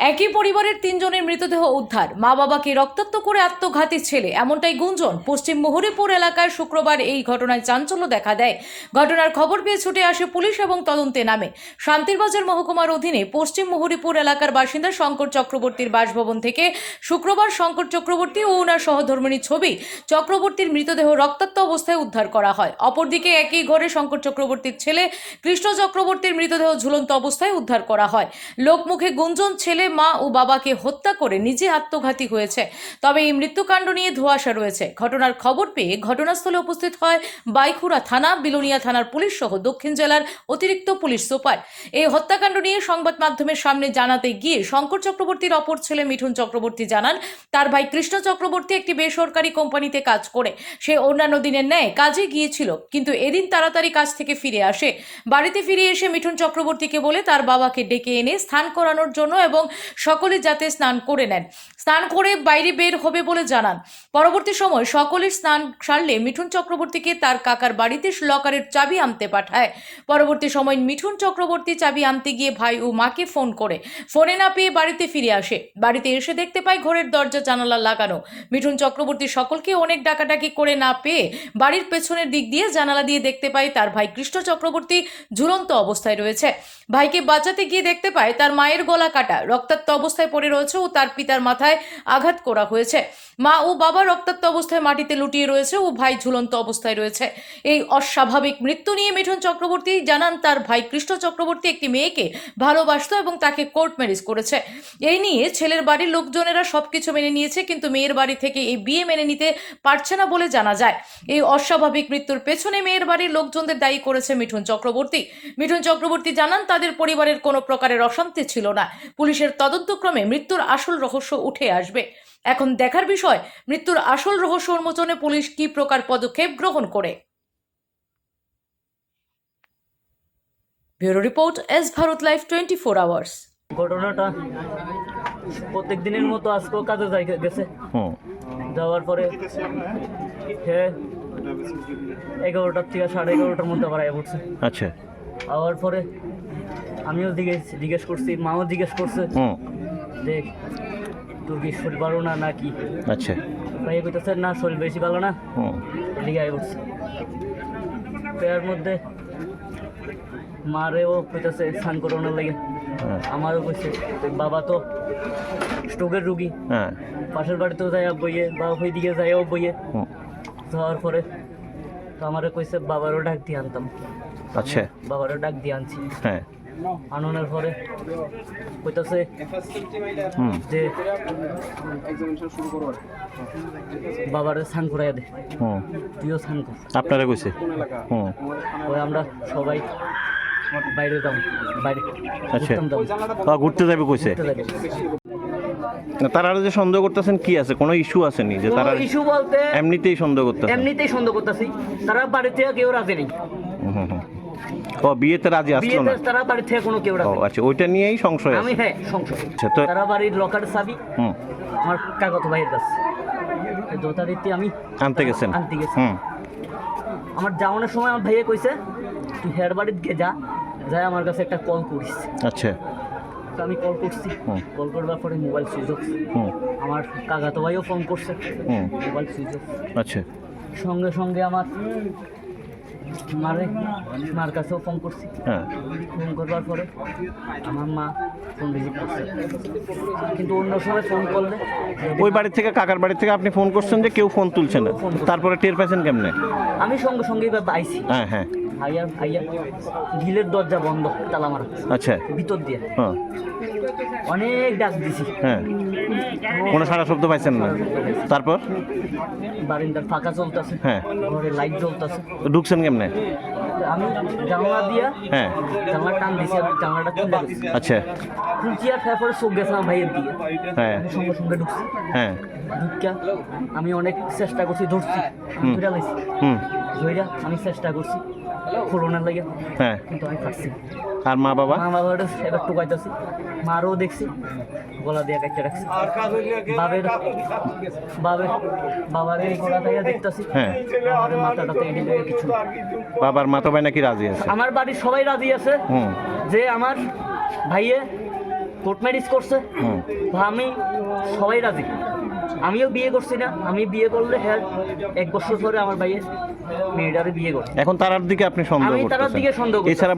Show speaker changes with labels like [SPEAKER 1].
[SPEAKER 1] একই পরিবারের তিনজনের মৃতদেহ উদ্ধার। মা বাবাকে রক্তাক্ত করে আত্মঘাতী ছেলে, এমনটাই গুঞ্জন। পশ্চিম মুহুরীপুর এলাকায় শুক্রবার এই ঘটনায় চাঞ্চল্য দেখা দেয়। ঘটনার খবর পেয়ে ছুটে আসে পুলিশ এবং তদন্তে নামে। শান্তিরবাজার মহকুমার অধীনে পশ্চিম মুহুরীপুর এলাকার বাসিন্দা শঙ্কর চক্রবর্তীর বাসভবন থেকে শুক্রবার শঙ্কর চক্রবর্তী ও ওনার সহধর্মিণী ছবি চক্রবর্তীর মৃতদেহ রক্তাক্ত অবস্থায় উদ্ধার করা হয়। অপরদিকে একই ঘরে শঙ্কর চক্রবর্তীর ছেলে কৃষ্ণ চক্রবর্তীর মৃতদেহ ঝুলন্ত অবস্থায় উদ্ধার করা হয়। লোকমুখে গুঞ্জন ছেলে মা ও বাবাকে হত্যা করে নিজে আত্মঘাতী হয়েছে। তবে এই মৃত্যুকাণ্ড নিয়ে ধোঁয়াশা রয়েছে। ঘটনার খবর পেয়ে ঘটনাস্থলে উপস্থিত হয় বাইখুড়া থানা, বিলোনিয়া থানার পুলিশ সহ দক্ষিণ জেলার অতিরিক্ত পুলিশ সুপার। এই হত্যাকাণ্ড নিয়ে সংবাদ মাধ্যমের সামনে জানাতে গিয়ে শঙ্কর চক্রবর্তীর অপর ছেলে মিঠুন চক্রবর্তী জানান, তার ভাই কৃষ্ণ চক্রবর্তী একটি বেসরকারি কোম্পানিতে কাজ করে সে অন্যান্য দিনের ন্যায় কাজে গিয়েছিল, কিন্তু এদিন তাড়াতাড়ি কাজ থেকে ফিরে আসে। বাড়িতে ফিরে এসে মিঠুন চক্রবর্তীকে বলে তার বাবাকে ডেকে এনে স্নান করানোর জন্য এবং সকলে যাতে স্নান করে নেন, স্নান করে বাইরে বের হবে বলে জানান। পরবর্তী সময় সকলে স্নান সারলে মিঠুন চক্রবর্তীকে তার কাকার বাড়িতে লকারের চাবি আনতে পাঠায়। পরবর্তী সময় মিঠুন চক্রবর্তী চাবি আনতে গিয়ে ভাই ও মাকে ফোন করে, ফোনে না পেয়ে বাড়িতে ফিরে আসে। বাড়িতে এসে দেখতে পায় ঘরের দরজা জানালা লাগানো। মিঠুন চক্রবর্তী সকলকে অনেক ডাকাডাকি করে না পেয়ে বাড়ির পেছনের দিক দিয়ে জানালা দিয়ে দেখতে পায় তার ভাই কৃষ্ণ চক্রবর্তী ঝুলন্ত অবস্থায় রয়েছে। ভাইকে বাঁচাতে গিয়ে দেখতে পায় তার মায়ের গলা কাটা, রক্তাক্ত অবস্থায় পড়ে রয়েছে ও তার পিতার মাথায় আঘাত করা হয়েছে। মা ও বাবা রক্তাক্ত অবস্থায় মাটিতে লুটিয়ে রয়েছে ও ভাই ঝুলন্ত অবস্থায় রয়েছে। এই অস্বাভাবিক মৃত্যু নিয়ে মিঠুন চক্রবর্তী জানান, তার ভাই কৃষ্ণ চক্রবর্তী একটি মেয়েকে ভালোবাসতো এবং তাকে কোর্ট ম্যারেজ করেছে। এই নিয়ে ছেলের বাড়ির লোকজনেরা সবকিছু মেনে নিয়েছে, কিন্তু মেয়ের বাড়ি থেকে এই বিয়ে মেনে নিতে পারছে না বলে জানা যায়। এই অস্বাভাবিক মৃত্যুর পেছনে মেয়ের বাড়ির লোকজনদের দায়ী করেছে মিঠুন চক্রবর্তী। মিঠুন চক্রবর্তী জানান, তাদের পরিবারের কোনো প্রকারের অশান্তি ছিল না। পুলিশের তদন্তক্রমে মৃত্যুর আসল রহস্য উঠে আসবে। এখন দেখার বিষয় মৃত্যুর আসল রহস্য উন্মোচনে পুলিশ কি প্রকার পদক্ষেপ গ্রহণ করে। Bureau report, S Bharat live 24 hours.
[SPEAKER 2] ঘটনাটা প্রত্যেক দিনের মতো আজকেও কাজে গেছে। যাওয়ার পরে সে 11টার থেকে 11:30টার মধ্যে আবার আয়া পড়ছে।
[SPEAKER 3] আচ্ছা,
[SPEAKER 2] আওয়ার পরে আমিও জিজ্ঞেস করছি, মাও জিজ্ঞেস করছে দেখ তোর কি শরীর ভালো না নাকি।
[SPEAKER 3] আচ্ছা,
[SPEAKER 2] ভাই কইতেছে না শরীর বেশি ভালো না, এদিকে আয়া পড়ছে। এর মধ্যে মারেও কইতেছে স্নান করানোর লাগে, আমারও কইছে বাবা তো স্ট্রোকের রুগী, পাশের বাড়িতেও যায় বইয়ে বা ওই দিকে যাইও বইয়ে। যাওয়ার পরে তো আমারও কইছে বাবারও ডাক দিয়ে আনতাম।
[SPEAKER 3] আচ্ছা,
[SPEAKER 2] বাবারও ডাক দিয়ে আনছি।
[SPEAKER 3] হ্যাঁ,
[SPEAKER 2] আনানোর পরে কইতাছে যে বাবারে স্নান করাইয়া দে, তুইও স্নান কর।
[SPEAKER 3] আপনারা কইছে?
[SPEAKER 2] ওই আমরা সবাই বাইরে যাব, বাইরে
[SPEAKER 3] আচ্ছা, ঘুরতে যাবে কইছে। তারা যে সন্দেহ করতেছেন কি আছে, কোনো ইস্যু আছে নি যে তারা
[SPEAKER 2] ইস্যু বলতে
[SPEAKER 3] এমনিতেই সন্দেহ করতেছে?
[SPEAKER 2] এমনিতেই সন্দেহ করতেছি, তারা বাড়ি থেকে কেউ রাজি নেই।
[SPEAKER 3] ও বিয়েতে রাজি আসলো না?
[SPEAKER 2] তারা বাড়ি থেকে কোনো কেউ রাজি।
[SPEAKER 3] আচ্ছা, ওইটা নিয়েই সংশয় আছে?
[SPEAKER 2] আমি হ্যাঁ সংশয়।
[SPEAKER 3] আচ্ছা, তো
[SPEAKER 2] তারা বাড়ির লকার চাবি আমার কাকাতো ভাইয়ের কাছে যথারীতি আমি
[SPEAKER 3] আনতে গেছেন?
[SPEAKER 2] আনতে গেছি। আমার যাওয়ানোর সময় আমার ভাইয়ে কইছে তুই হেয়ার বাড়িতে গিয়ে যা আমার কাছে একটা কল করিস।
[SPEAKER 3] আচ্ছা,
[SPEAKER 2] তো আমি কল করছি, কল করবার পরে মোবাইল সুইচ অফ। আমার কাকাতো ভাইও ফোন করছে, মোবাইল সুইচ অফ।
[SPEAKER 3] আচ্ছা,
[SPEAKER 2] সঙ্গে সঙ্গে আমার মার কাছেও ফোন করছি। ফোন করবার পরে আমার মা ফোন রিসিভ করছে, কিন্তু অন্য সময় ফোন করলে
[SPEAKER 3] ওই বাড়ি থেকে কাকার বাড়ি থেকে আপনি ফোন করছেন যে কেউ ফোন তুলছে না, তারপরে টের পাইছেন কেমনে?
[SPEAKER 2] আমি সঙ্গে সঙ্গে আইছি।
[SPEAKER 3] হ্যাঁ,
[SPEAKER 2] আইয়া গিলের দরজা বন্ধ, তালা মারা।
[SPEAKER 3] আচ্ছা,
[SPEAKER 2] ভিতর দিয়ে অনেক ডাক দিছি,
[SPEAKER 3] কোনো সারা শব্দ পাইছেন না। তারপর
[SPEAKER 2] বারিন্দার ফাঁকা চলতেছে, ঘরে লাইট জ্বলতেছে।
[SPEAKER 3] ঢুকছেন কেমনে?
[SPEAKER 2] আমি জানলা দিয়া জানলা টান দিছি, জানলাটা খুলে গেছে।
[SPEAKER 3] আচ্ছা,
[SPEAKER 2] খুলছি আর তারপরে চোখ গেছে আমার ভাইয়ের দিকে। সঙ্গে সঙ্গে ঢুকছি। ঢুকিয়া আমি অনেক চেষ্টা করছি, ধরছি, ধরে লাইছি, ধইরা আমি চেষ্টা করছি করোনার লাগে, কিন্তু আমি পারছি।
[SPEAKER 3] আর মা বাবা
[SPEAKER 2] এবার টুকাইতেছি, মারও দেখছি গলা দিয়ে কাটতে রাখছি। বাবার এই গলা দিয়ে দেখতেছি, মাথাটাতে এডি লাগে কিছু।
[SPEAKER 3] বাবার মাথা ভাই নাকি রাজি আছে?
[SPEAKER 2] আমার বাড়ির সবাই রাজি আছে যে আমার ভাইয়ে কোর্ট ম্যারেজ করছে বা আমি সবাই রাজি, আমিও বিয়ে করছি না, আমি বিয়ে করলে হ্যাঁ 1 বছর পরে আমার ভাইয়ের মেয়েটারে বিয়ে করছে,
[SPEAKER 3] এখন তারার দিকে আপনি সন্দেহ
[SPEAKER 2] আমি তার
[SPEAKER 3] করতেছেন
[SPEAKER 2] দিকে সন্দেহ করছি।
[SPEAKER 3] এছাড়া